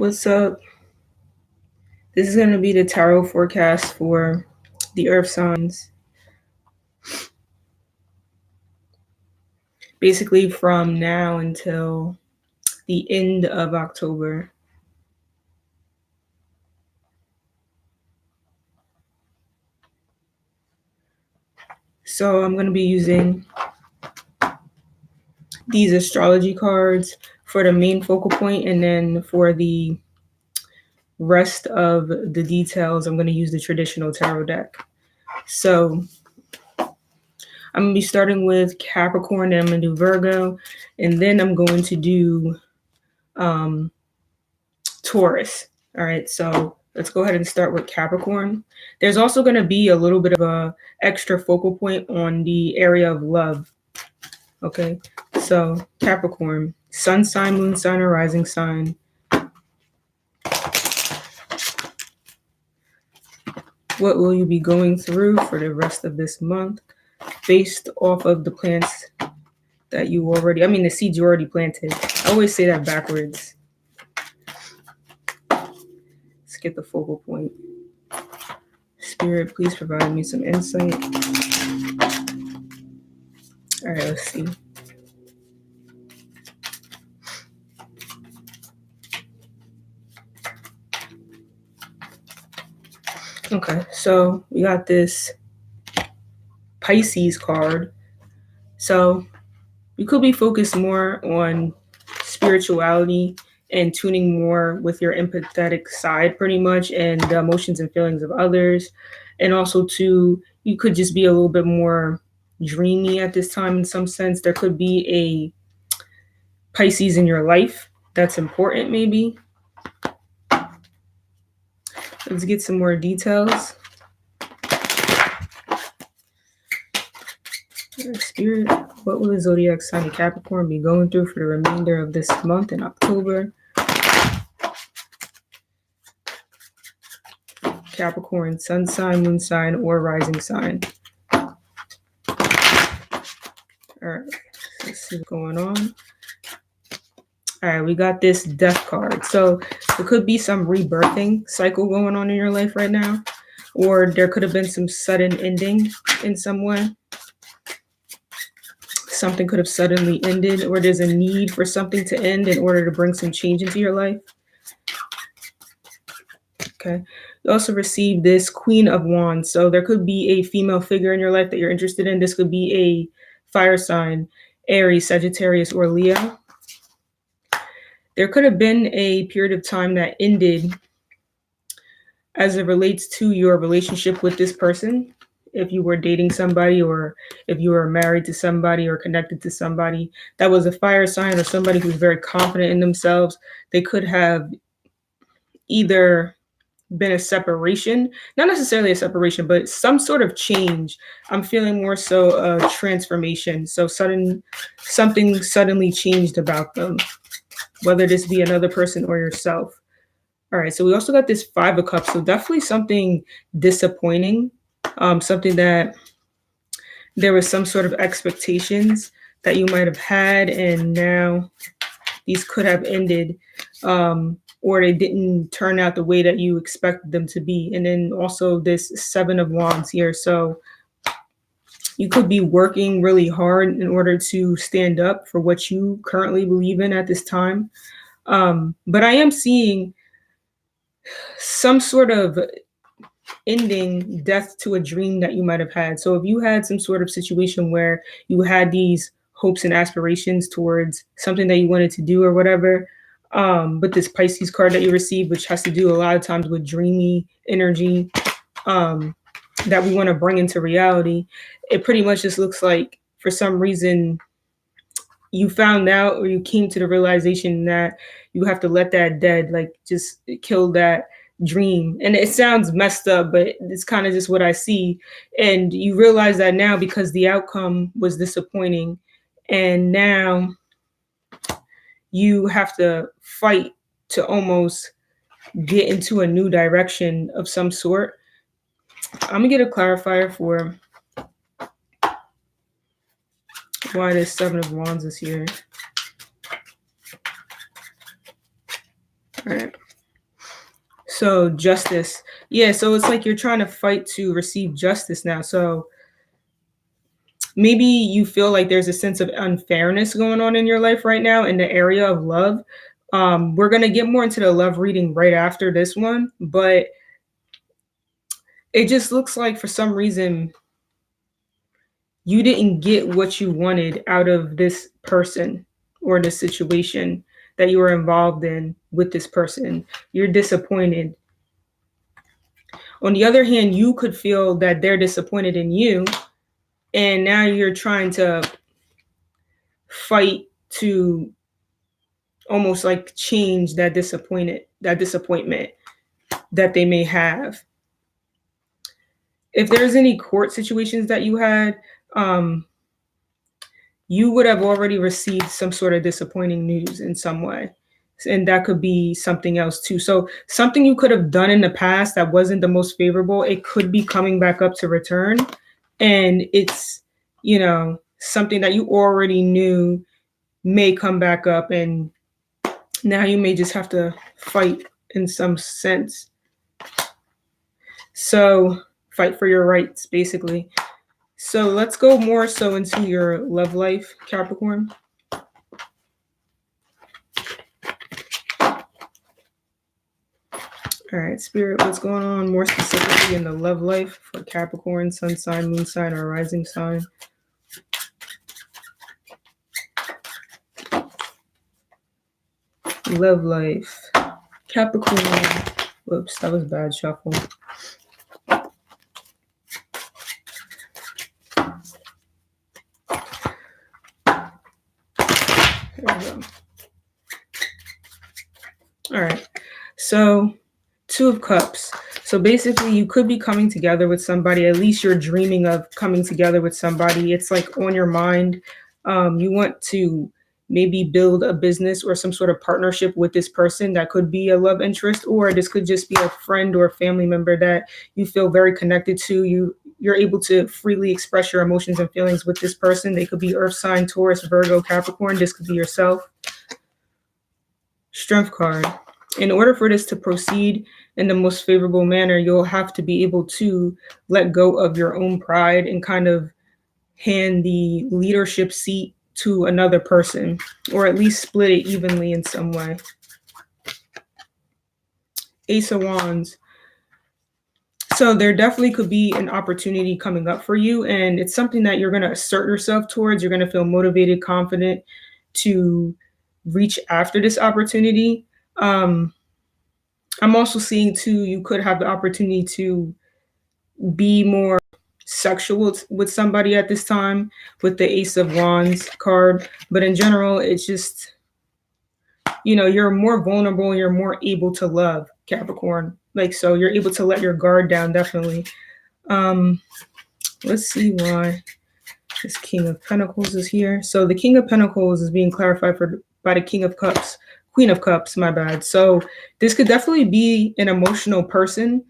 What's up? This is going to be the tarot forecast for the earth signs, basically from now until the end of October. So I'm going to be using these astrology cards for the main focal point, and then for the rest of the details, I'm going to use the traditional tarot deck. So I'm going to be starting with Capricorn, then I'm going to do Virgo, and then I'm going to do Taurus. All right, so let's go ahead and start with Capricorn. There's also going to be a little bit of a extra focal point on the area of love. Okay, so Capricorn, sun sign, moon sign, or rising sign. What will you be going through for the rest of this month based off of the plants that you already, the seeds you already planted. I always say that backwards. Let's get the focal point. Spirit, please provide me some insight. All right, let's see. Okay, so we got this Pisces card. So you could be focused more on spirituality and tuning more with your empathetic side, pretty much, and the emotions and feelings of others. And also, too, you could just be a little bit more dreamy at this time in some sense. There could be a Pisces in your life that's important, maybe. Let's get some more details. Spirit, what will the zodiac sign of Capricorn be going through for the remainder of this month in October? Capricorn, sun sign, moon sign, or rising sign. All right, let's see what's going on. All right, we got this death card. So there could be some rebirthing cycle going on in your life right now, or there could have been some sudden ending in some way. Something could have suddenly ended, or there's a need for something to end in order to bring some change into your life. Okay. You also received this Queen of Wands. So there could be a female figure in your life that you're interested in. This could be a fire sign, Aries, Sagittarius, or Leo. There could have been a period of time that ended as it relates to your relationship with this person. If you were dating somebody, or if you were married to somebody or connected to somebody that was a fire sign, or somebody who's very confident in themselves, they could have either been a separation, not necessarily a separation, but some sort of change. I'm feeling more so a transformation. So something suddenly changed about them, whether this be another person or yourself. All right, so we also got this Five of Cups. So definitely something disappointing, something that there was some sort of expectations that you might have had, and now these could have ended, or they didn't turn out the way that you expected them to be. And then also this Seven of Wands here. So you could be working really hard in order to stand up for what you currently believe in at this time. But I am seeing some sort of ending, death to a dream that you might have had. So if you had some sort of situation where you had these hopes and aspirations towards something that you wanted to do or whatever, but this Pisces card that you received, which has to do a lot of times with dreamy energy, that we want to bring into reality, it pretty much just looks like for some reason you found out, or you came to the realization that you have to let that dead, like just kill that dream. And it sounds messed up, but it's kind of just what I see. And you realize that now because the outcome was disappointing, and now you have to fight to almost get into a new direction of some sort. I'm gonna get a clarifier for why this Seven of Wands is here. All right. So justice. Yeah, so it's like you're trying to fight to receive justice now. So maybe you feel like there's a sense of unfairness going on in your life right now in the area of love. We're going to get more into the love reading right after this one, but it just looks like for some reason you didn't get what you wanted out of this person or this situation that you were involved in with this person. You're disappointed. On the other hand, you could feel that they're disappointed in you, and now you're trying to fight to almost like change that disappointment that they may have. If there's any court situations that you had, you would have already received some sort of disappointing news in some way. And that could be something else too. So something you could have done in the past that wasn't the most favorable, it could be coming back up to return. And it's, something that you already knew may come back up, and now you may just have to fight in some sense. So fight for your rights, basically. So let's go more so into your love life, Capricorn. All right, Spirit, what's going on more specifically in the love life for Capricorn, sun sign, moon sign, or rising sign? Love life. Capricorn. Whoops, that was bad shuffle. There we go. All right. So, Two of Cups. So basically, you could be coming together with somebody. At least you're dreaming of coming together with somebody. It's like on your mind. You want to maybe build a business or some sort of partnership with this person. That could be a love interest, or this could just be a friend or a family member that you feel very connected to. You're able to freely express your emotions and feelings with this person. They could be Earth sign, Taurus, Virgo, Capricorn. This could be yourself. Strength card. In order for this to proceed in the most favorable manner, you'll have to be able to let go of your own pride and kind of hand the leadership seat to another person, or at least split it evenly in some way. Ace of Wands. So there definitely could be an opportunity coming up for you, and it's something that you're going to assert yourself towards. You're going to feel motivated, confident to reach after this opportunity. I'm also seeing too, you could have the opportunity to be more sexual with somebody at this time with the Ace of Wands card. But in general, it's just, you're more vulnerable, you're more able to love, Capricorn. So you're able to let your guard down, definitely. Let's see why this King of Pentacles is here. So the King of Pentacles is being clarified by the King of Cups. Queen of Cups, my bad. So this could definitely be an emotional person,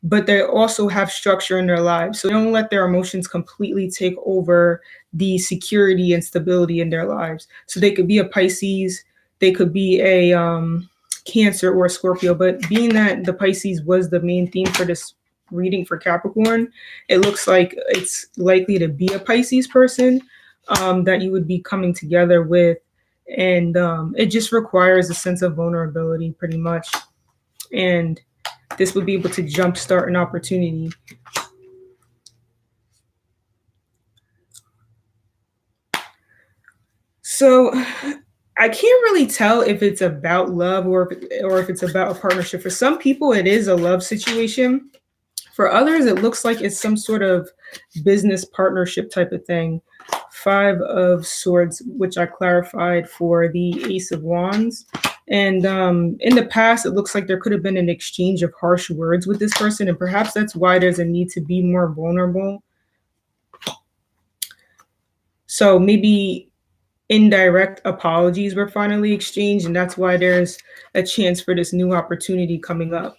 but they also have structure in their lives. So they don't let their emotions completely take over the security and stability in their lives. So they could be a Pisces, they could be a Cancer or a Scorpio, but being that the Pisces was the main theme for this reading for Capricorn, it looks like it's likely to be a Pisces person that you would be coming together with. And it just requires a sense of vulnerability pretty much. And this would be able to jumpstart an opportunity. So I can't really tell if it's about love or if it's about a partnership. For some people, it is a love situation. For others, it looks like it's some sort of business partnership type of thing. 5 of Swords, which I clarified for the Ace of Wands. And in the past, it looks like there could have been an exchange of harsh words with this person. And perhaps that's why there's a need to be more vulnerable. So maybe indirect apologies were finally exchanged. And that's why there's a chance for this new opportunity coming up.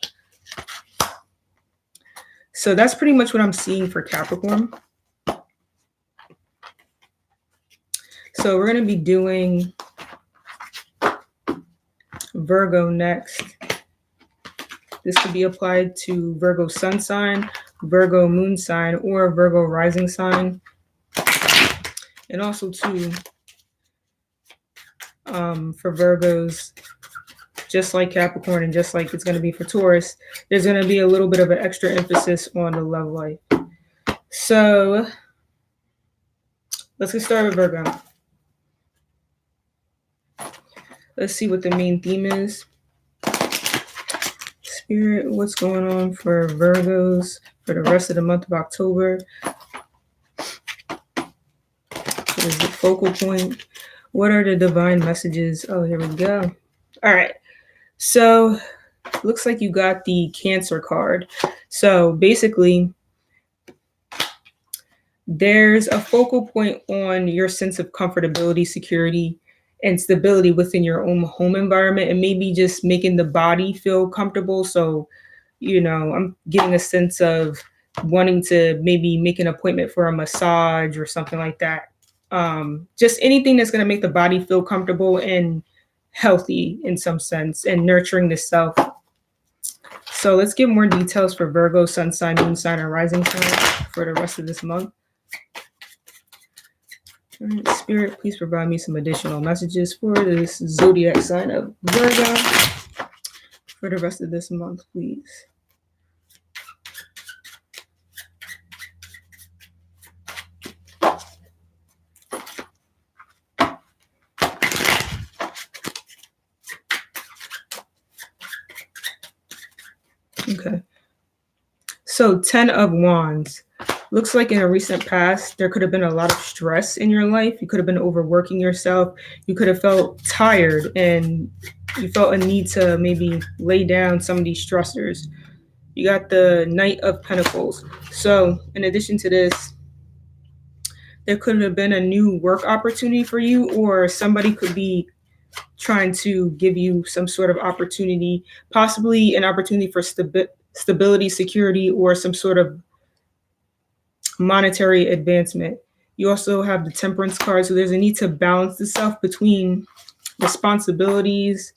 So that's pretty much what I'm seeing for Capricorn. So we're going to be doing Virgo next. This could be applied to Virgo sun sign, Virgo moon sign, or Virgo rising sign. And also too, for Virgos, just like Capricorn and just like it's going to be for Taurus, there's going to be a little bit of an extra emphasis on the love life. So let's get started with Virgo. Let's see what the main theme is. Spirit, what's going on for Virgos for the rest of the month of October? What is the focal point? What are the divine messages? Oh, here we go. All right. So looks like you got the Cancer card. So basically, there's a focal point on your sense of comfortability, security, and stability within your own home environment, and maybe just making the body feel comfortable. So, I'm getting a sense of wanting to maybe make an appointment for a massage or something like that. Just anything that's going to make the body feel comfortable and healthy in some sense, and nurturing the self. So let's get more details for Virgo, sun sign, moon sign, and rising sign for the rest of this month. All right, Spirit, please provide me some additional messages for this zodiac sign of Virgo for the rest of this month, please. Okay. So 10 of Wands. Looks like in a recent past, there could have been a lot of stress in your life. You could have been overworking yourself. You could have felt tired and you felt a need to maybe lay down some of these stressors. You got the Knight of Pentacles. So in addition to this, there could have been a new work opportunity for you, or somebody could be trying to give you some sort of opportunity, possibly an opportunity for stability, security, or some sort of monetary advancement. You also have the Temperance card, so there's a need to balance the self between responsibilities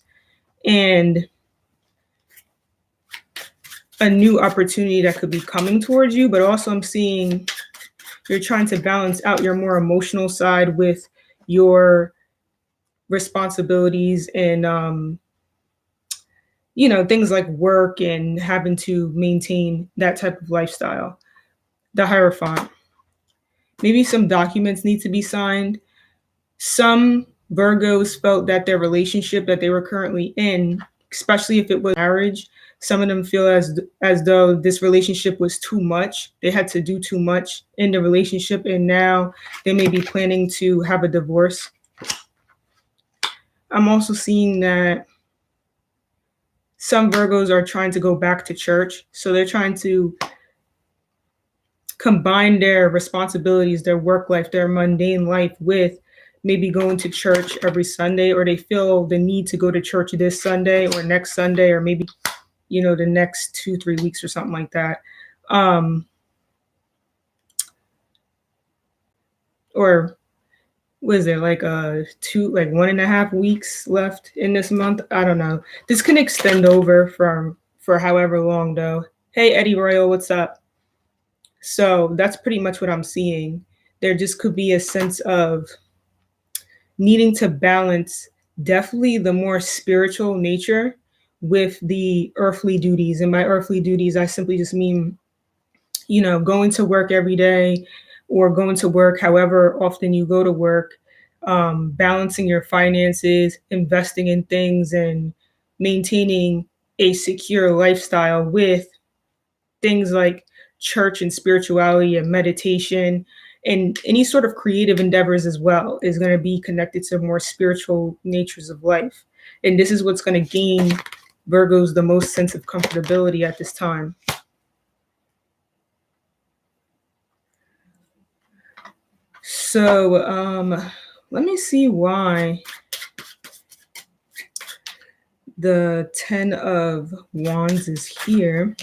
and a new opportunity that could be coming towards you. But also I'm seeing you're trying to balance out your more emotional side with your responsibilities and things like work and having to maintain that type of lifestyle. The Hierophant. Maybe some documents need to be signed. Some Virgos felt that their relationship that they were currently in, especially if it was marriage, some of them feel as though this relationship was too much. They had to do too much in the relationship, and now they may be planning to have a divorce. I'm also seeing that some Virgos are trying to go back to church. So they're trying to combine their responsibilities, their work life, their mundane life with maybe going to church every Sunday, or they feel the need to go to church this Sunday or next Sunday, or maybe, the next 2-3 weeks or something like that. Or was there like 1.5 weeks left in this month? I don't know. This can extend over for however long though. Hey, Eddie Royal, what's up? So that's pretty much what I'm seeing. There just could be a sense of needing to balance definitely the more spiritual nature with the earthly duties. And by earthly duties, I simply just mean, going to work every day or going to work however often you go to work, balancing your finances, investing in things, and maintaining a secure lifestyle with things like church and spirituality and meditation and any sort of creative endeavors as well is going to be connected to more spiritual natures of life. And this is what's going to gain Virgos the most sense of comfortability at this time. So let me see why the 10 of Wands is here.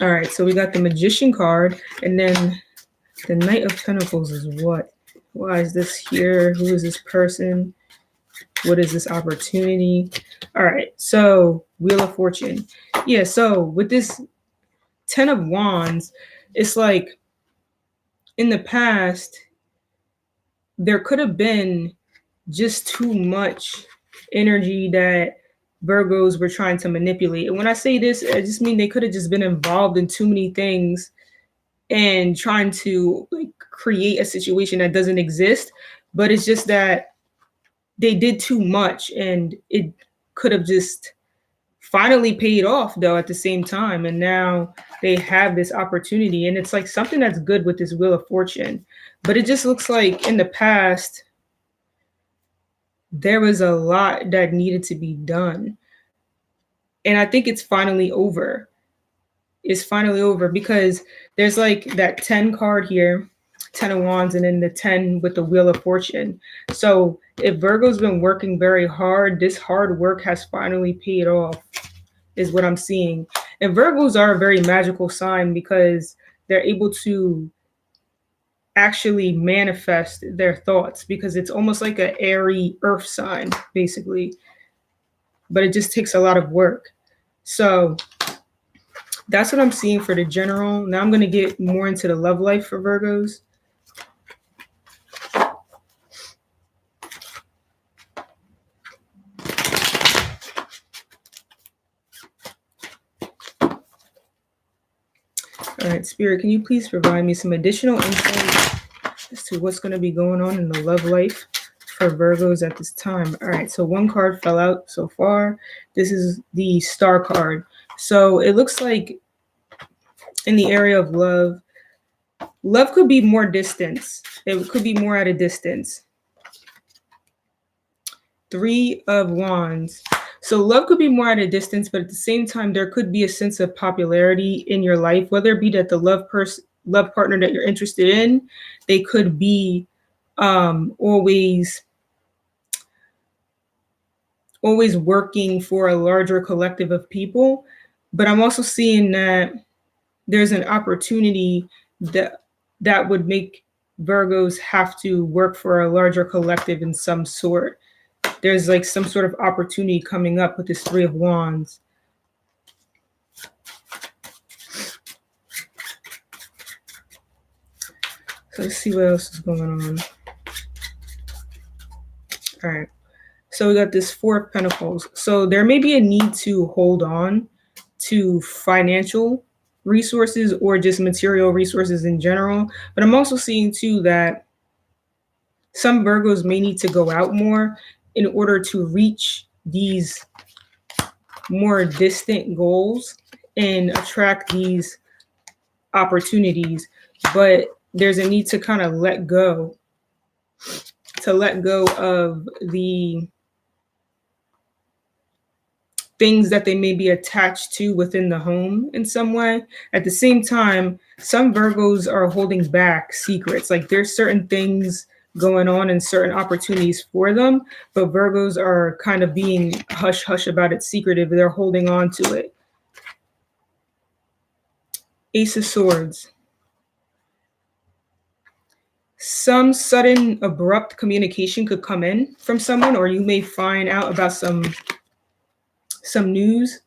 All right, so we got the Magician card, and then the Knight of Pentacles is what? Why is this here? Who is this person? What is this opportunity? All right, so Wheel of Fortune. Yeah, so with this 10 of Wands, it's like in the past, there could have been just too much energy that Virgos were trying to manipulate. And when I say this, I just mean they could have just been involved in too many things and trying to like create a situation that doesn't exist. But it's just that they did too much and it could have just finally paid off though at the same time. And now they have this opportunity and it's like something that's good with this Wheel of Fortune. But it just looks like in the past, there was a lot that needed to be done. And I think it's finally over. It's finally over because there's like that 10 card here, 10 of Wands, and then the 10 with the Wheel of Fortune. So if Virgo's been working very hard, this hard work has finally paid off, is what I'm seeing. And Virgos are a very magical sign because they're able to actually manifest their thoughts because it's almost like an airy earth sign, basically. But it just takes a lot of work. So that's what I'm seeing for the general. Now I'm going to get more into the love life for Virgos. All right, Spirit, can you please provide me some additional insight as to what's going to be going on in the love life for Virgos at this time? All right, so one card fell out so far. This is the Star card. So it looks like in the area of love, love could be more distance. It could be more at a distance. 3 of Wands. So love could be more at a distance, but at the same time, there could be a sense of popularity in your life, whether it be that the love partner that you're interested in, they could be always working for a larger collective of people. But I'm also seeing that there's an opportunity that would make Virgos have to work for a larger collective in some sort. There's like some sort of opportunity coming up with this 3 of Wands. So let's see what else is going on. All right. So we got this 4 of Pentacles. So there may be a need to hold on to financial resources or just material resources in general. But I'm also seeing too that some Virgos may need to go out more in order to reach these more distant goals and attract these opportunities. But there's a need to kind of let go of the things that they may be attached to within the home in some way. At the same time, some Virgos are holding back secrets. Like there's certain things going on and certain opportunities for them, but Virgos are kind of being hush hush about it, secretive. They're holding on to it. Ace of Swords. Some sudden abrupt communication could come in from someone, or you may find out about some news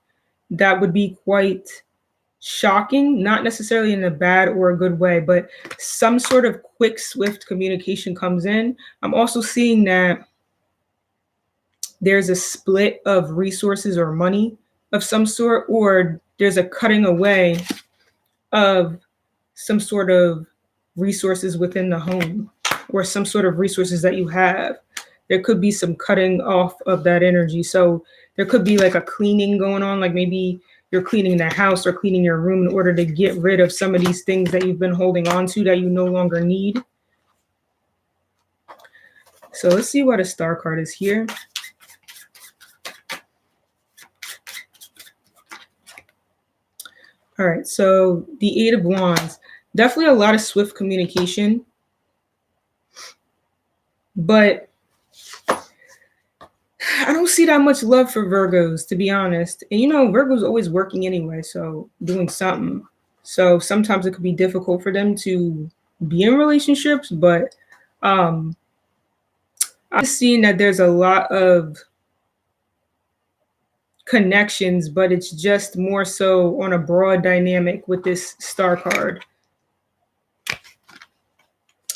that would be quite shocking, not necessarily in a bad or a good way, but some sort of quick, swift communication comes in. I'm also seeing that there's a split of resources or money of some sort, or there's a cutting away of some sort of resources within the home or some sort of resources that you have. There could be some cutting off of that energy. So there could be like a cleaning going on, like maybe you're cleaning the house or cleaning your room in order to get rid of some of these things that you've been holding on to that you no longer need. So let's see what a Star card is here. All right, so the 8 of Wands, definitely a lot of swift communication, but I don't see that much love for Virgos, to be honest. And Virgo's always working anyway, so doing something. So sometimes it could be difficult for them to be in relationships, but I'm seeing that there's a lot of connections, but it's just more so on a broad dynamic with this star card.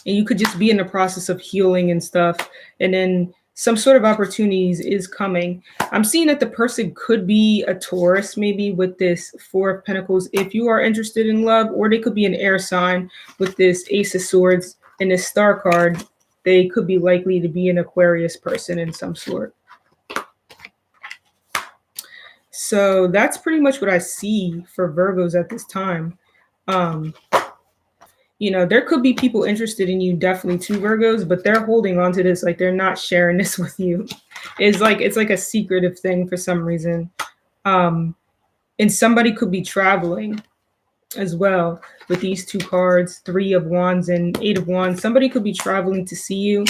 And you could just be in the process of healing and stuff, and then some sort of opportunities is coming. I'm seeing that the person could be a Taurus, maybe with this Four of Pentacles, if you are interested in love, or they could be an air sign with this Ace of Swords and this star card. They could be likely to be an Aquarius person in some sort. So that's pretty much what I see for Virgos at this time. You know, there could be people interested in you, definitely, two Virgos, but they're holding on to this, like they're not sharing this with you. It's like a secretive thing for some reason. And somebody could be traveling as well with these two cards, Three of Wands and Eight of Wands. Somebody could be traveling to see you,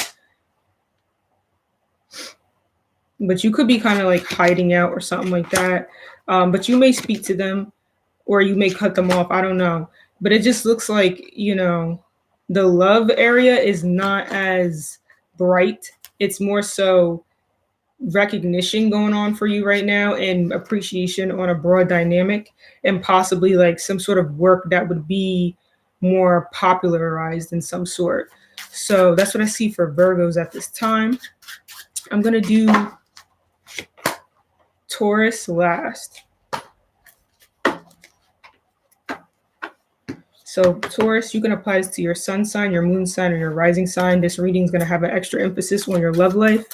but you could be kind of like hiding out or something like that. But you may speak to them, or you may cut them off. I don't know. But it just looks like, you know, the love area is not as bright. It's more so recognition going on for you right now, and appreciation on a broad dynamic, and possibly like some sort of work that would be more popularized in some sort. So that's what I see for Virgos at this time. I'm going to do Taurus last. So Taurus, you can apply this to your sun sign, your moon sign, or your rising sign. This reading is going to have an extra emphasis on your love life.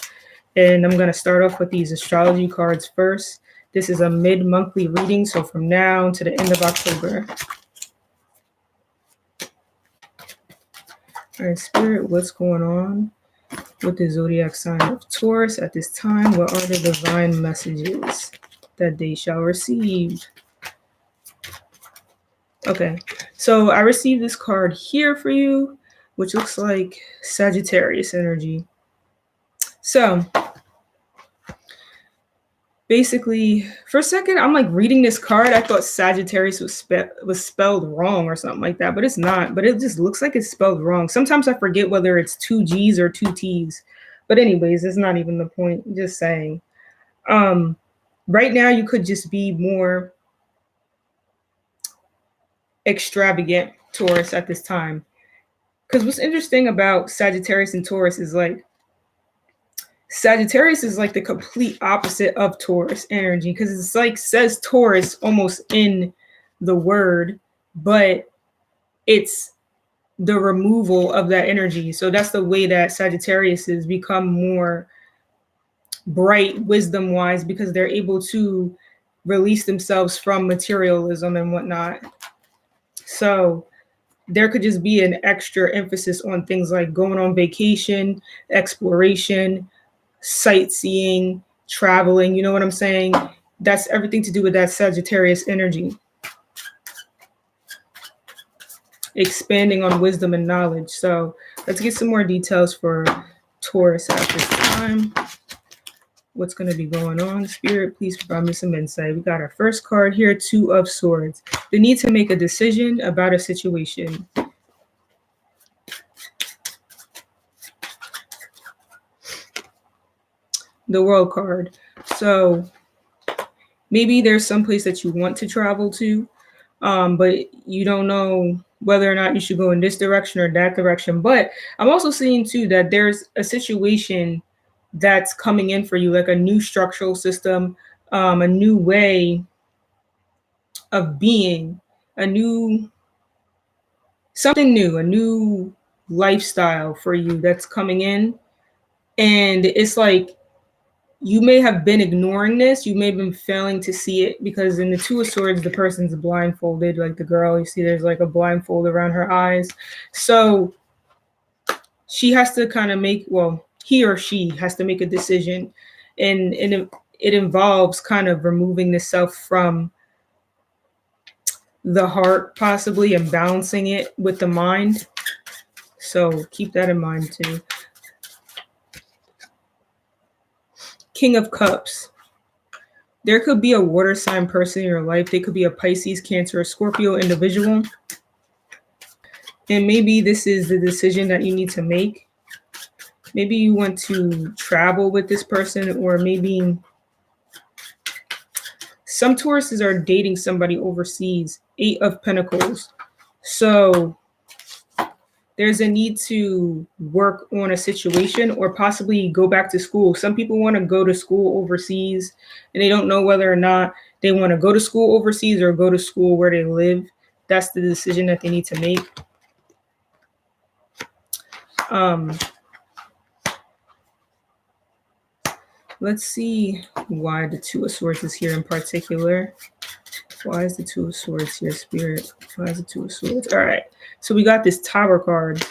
And I'm going to start off with these astrology cards first. This is a mid-monthly reading, so from now to the end of October. All right, Spirit, what's going on with the zodiac sign of Taurus at this time? What are the divine messages that they shall receive? Okay, so I received this card here for you, which looks like Sagittarius energy. So basically, for a second, I'm like reading this card. I thought Sagittarius was spelled wrong or something like that, but it's not. But it just looks like it's spelled wrong. Sometimes I forget whether it's two G's or two T's. But anyways, it's not even the point. Just saying. Right now, you could just be more extravagant, Taurus, at this time. Because what's interesting about Sagittarius and Taurus is like, Sagittarius is like the complete opposite of Taurus energy, because it's like says Taurus almost in the word, but it's the removal of that energy. So that's the way that Sagittarius has become more bright wisdom wise, because they're able to release themselves from materialism and whatnot. So there could just be an extra emphasis on things like going on vacation, exploration, sightseeing, traveling, you know what I'm saying? That's everything to do with that Sagittarius energy. Expanding on wisdom and knowledge. So let's get some more details for Taurus at this time. What's going to be going on? Spirit, please provide me some insight. We got our first card here, Two of Swords. The need to make a decision about a situation. The World card. So maybe there's some place that you want to travel to, but you don't know whether or not you should go in this direction or that direction. But I'm also seeing too that there's a situation that's coming in for you, like a new structural system, a new way of being, something new, a new lifestyle for you that's coming in. And it's like, you may have been ignoring this. You may have been failing to see it, because in the Two of Swords, the person's blindfolded, like the girl, you see there's like a blindfold around her eyes. So she has to kind of he or she has to make a decision. And it involves kind of removing the self from the heart, possibly, and balancing it with the mind. So keep that in mind too. King of Cups. There could be a water sign person in your life. They could be a Pisces, Cancer, or Scorpio individual. And maybe this is the decision that you need to make. Maybe you want to travel with this person, or maybe Some Tauruses are dating somebody overseas. 8 of Pentacles. So there's a need to work on a situation or possibly go back to school. Some people want to go to school overseas and they don't know whether or not they want to go to school overseas or go to school where they live. That's the decision that they need to make. Let's see why the Two of Swords is here in particular. Why is the Two of Swords here, Spirit? Why is the Two of Swords? All right. So we got this Tower card.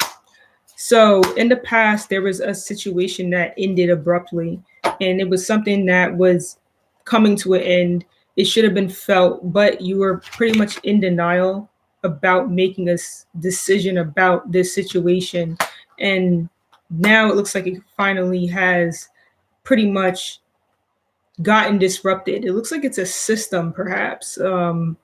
So in the past, there was a situation that ended abruptly, and it was something that was coming to an end. It should have been felt, but you were pretty much in denial about making a decision about this situation. And now it looks like it finally has pretty much gotten disrupted. It looks like it's a system, perhaps. And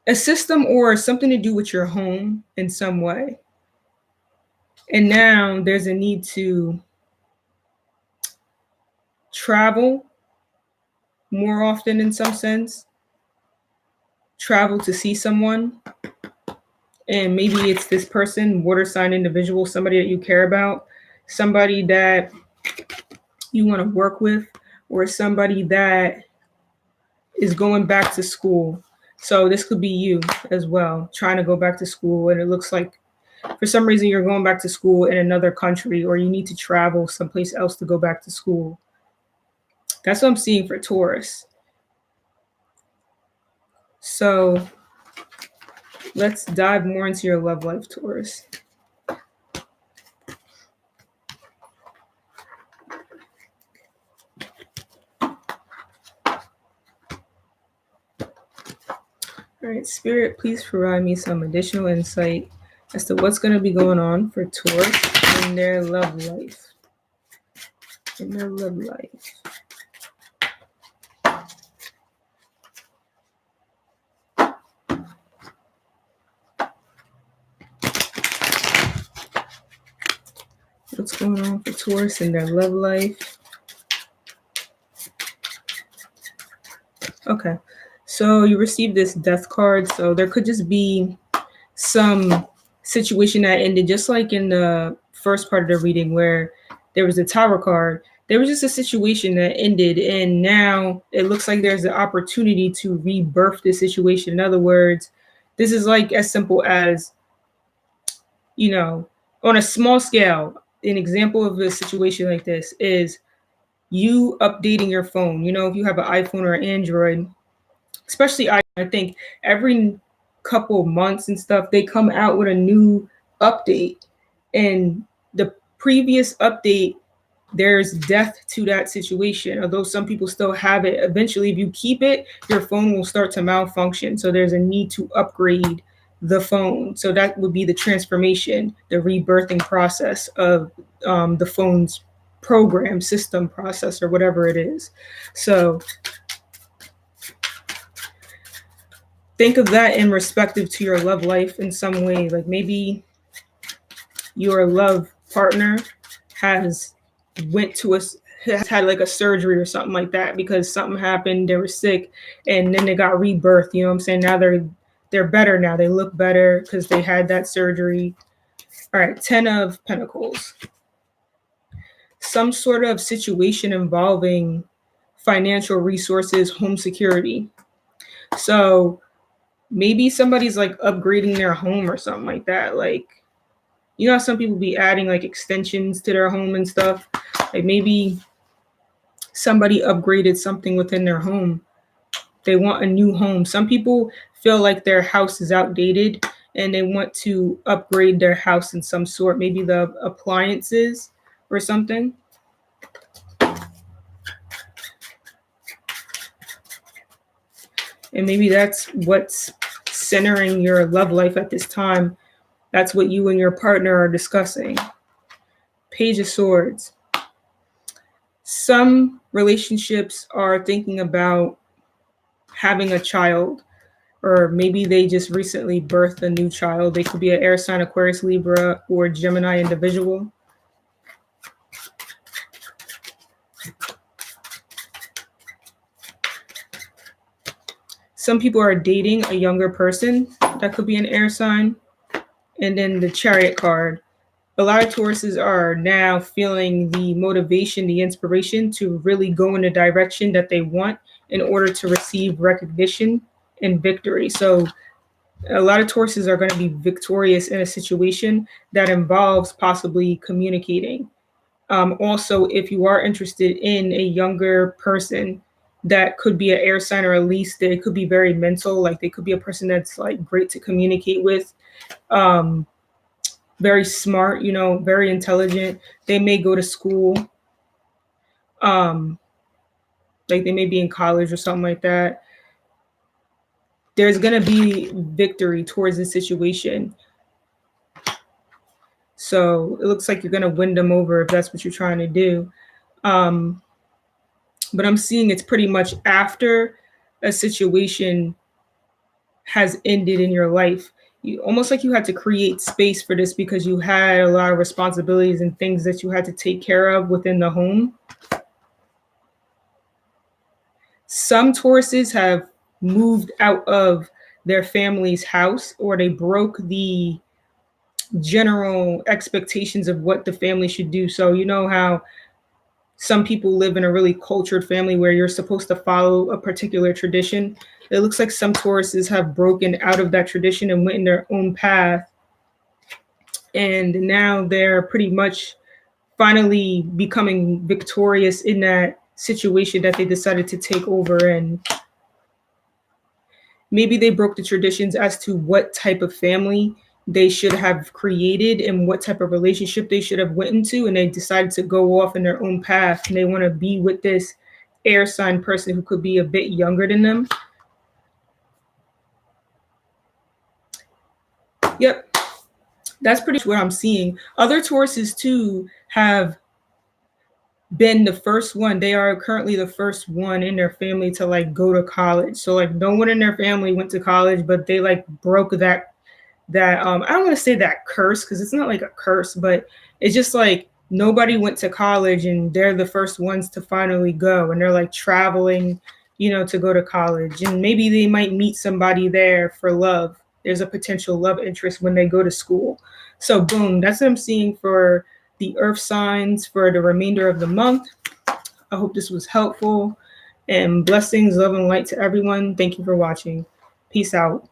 a system or something to do with your home in some way. And now there's a need to travel more often in some sense. Travel to see someone. And maybe it's this person, water sign individual, somebody that you care about, somebody that you want to work with, or somebody that is going back to school. So this could be you as well, trying to go back to school. And it looks like for some reason you're going back to school in another country, or you need to travel someplace else to go back to school. That's what I'm seeing for Taurus. So let's dive more into your love life, Taurus. All right, Spirit, please provide me some additional insight as to what's going to be going on for Taurus in their love life. In their love life. What's going on for Taurus in their love life? Okay. So you received this death card. So there could just be some situation that ended, just like in the first part of the reading where there was a Tower card. There was just a situation that ended, and now it looks like there's an opportunity to rebirth the situation. In other words, this is like as simple as, you know, on a small scale, an example of a situation like this is you updating your phone. You know, if you have an iPhone or an Android, especially I think every couple of months and stuff, they come out with a new update. And the previous update, there's death to that situation. Although some people still have it, eventually if you keep it, your phone will start to malfunction. So there's a need to upgrade the phone. So that would be the transformation, the rebirthing process of the phone's program, system, process, or whatever it is. So think of that in respective to your love life in some way. Like maybe your love partner has had like a surgery or something like that because something happened, they were sick, and then they got rebirthed. You know what I'm saying? Now they're better now. They look better because they had that surgery. All right, 10 of Pentacles. Some sort of situation involving financial resources, home security. So maybe somebody's like upgrading their home or something like that. Like, you know how some people be adding like extensions to their home and stuff? Like maybe somebody upgraded something within their home. They want a new home. Some people feel like their house is outdated and they want to upgrade their house in some sort, maybe the appliances or something. And maybe that's what's centering your love life at this time. That's what you and your partner are discussing. Page of Swords. Some relationships are thinking about having a child, or maybe they just recently birthed a new child. They could be an air sign, Aquarius, Libra, or Gemini individual. Some people are dating a younger person. That could be an air sign. And then the Chariot card. A lot of Tauruses are now feeling the motivation, the inspiration to really go in the direction that they want in order to receive recognition and victory. So a lot of Tauruses are going to be victorious in a situation that involves possibly communicating. Also, if you are interested in a younger person, that could be an air sign, or at least they could be very mental. Like they could be a person that's like great to communicate with, very smart, very intelligent. They may go to school, like they may be in college or something like that. There's going to be victory towards the situation. So it looks like you're going to win them over if that's what you're trying to do. But I'm seeing it's pretty much after a situation has ended in your life. You almost like you had to create space for this because you had a lot of responsibilities and things that you had to take care of within the home. Some Tauruses have moved out of their family's house, or they broke the general expectations of what the family should do. So you know how some people live in a really cultured family where you're supposed to follow a particular tradition. It looks like some Tauruses have broken out of that tradition and went in their own path. And now they're pretty much finally becoming victorious in that situation that they decided to take over. And maybe they broke the traditions as to what type of family they should have created and what type of relationship they should have went into, and they decided to go off in their own path, and they want to be with this air sign person who could be a bit younger than them. Yep, that's pretty much what I'm seeing. Other Tauruses too have been the first one. They are currently the first one in their family to like go to college. So like no one in their family went to college, but they like broke that I don't want to say that curse, because it's not like a curse, but it's just like nobody went to college and they're the first ones to finally go, and they're like traveling, to go to college, and maybe they might meet somebody there for love. There's a potential love interest when they go to school. So boom, that's what I'm seeing for the earth signs for the remainder of the month. I hope this was helpful, and blessings, love, and light to everyone. Thank you for watching. Peace out.